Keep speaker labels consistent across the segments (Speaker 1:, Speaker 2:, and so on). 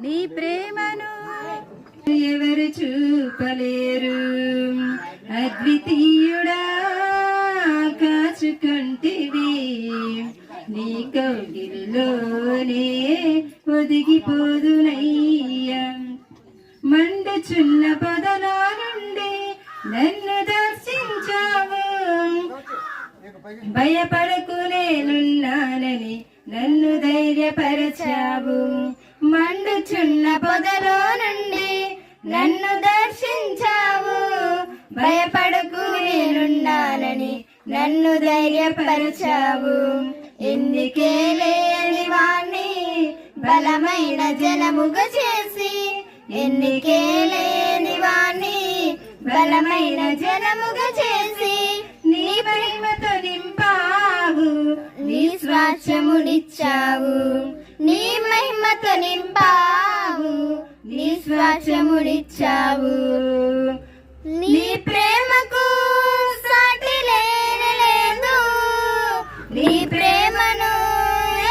Speaker 1: నీ ప్రేమను ఎవరు చూపలేరు. అద్వితీయుడా కాచుకుంటివి, నీ కౌగిలిలోనే ఒదిగిపోదునయ్యా. మండుచున్న పొదలో నుండి నన్ను దర్శించావు, భయపడకు నేనున్నానని నన్ను ధైర్యపరచావు. మండుచున్న పొదలో నుండి నన్ను దర్శించావు, భయపడకు నేనున్నానని నన్ను ధైర్యపరచావు. ఎన్నికే లేని వాణ్ణి బలమైన జనముగా చేసి, ఎన్నికే లేని వాణ్ణి బలమైన జనముగా చేసి, నీ ప్రేమతో నింపావు, నీ స్వాస్థ్యమునిచ్చావు. నీ మహిమతో నింపావు, నీ స్వాస్థ్యమునిచ్చావు. నీ ప్రేమకు సాటి లేదు, నీ ప్రేమను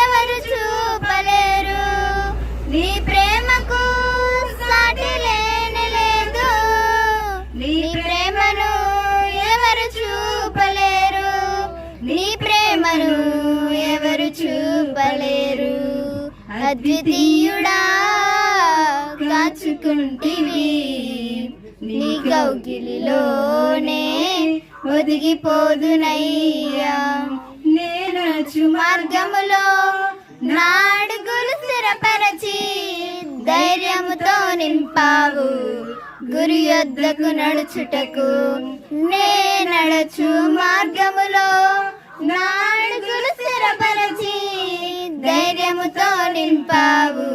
Speaker 1: ఎవరు చూపలేరు. నీ ప్రేమకు సాటి లేదు, నీ ప్రేమను ఎవరు చూపలేరు. నీ ప్రేమను ఎవరు చూపలేరు. అద్వితీయుడా కాచుకుంటివి, నీ కౌగిలిలోనే ఒదిగిపోదునయ్యా. నేనచ్చు మార్గములో నా అడుగులు స్థిరపరచి, ధైర్యముతో నింపావు గురి యొద్దకు నడుచుటకు. నేనడచు మార్గములో నా అడుగులు స్థిరపరచి, ధైర్యముతో నింపావు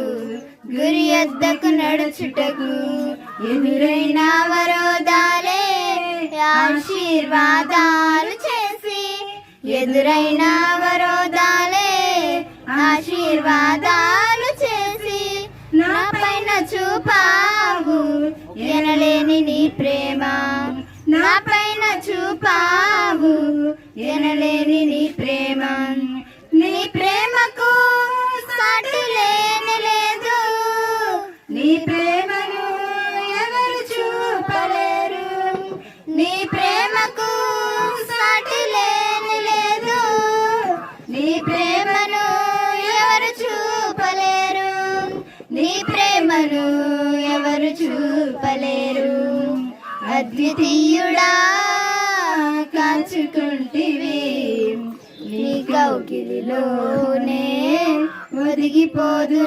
Speaker 1: గురి యొద్దకు నడుచుటకు. ఎదురైన అవరోధాలే ఆశీర్వాదాలు చేసి, ఎదురైన అవరోధాలే ఆశీర్వాదాలు చేసి, నా పైన చూపావు ఎనలేని నీ ప్రేమ. నా పైన చూపావు ఎనలేని నీ ప్రేమ. నీ ప్రేమకు సాటి లేదు, నీ ప్రేమను ఎవరు చూపలేరు. నీ ప్రేమకు సాటి లేదు, నీ ప్రేమను ఎవరు చూపలేరు. నీ ప్రేమను ఎవరు చూపలేరు. అద్వితీయుడా కాచుకుంటివి, నీ కౌగిలిలోనే ఒదిగిపోదు.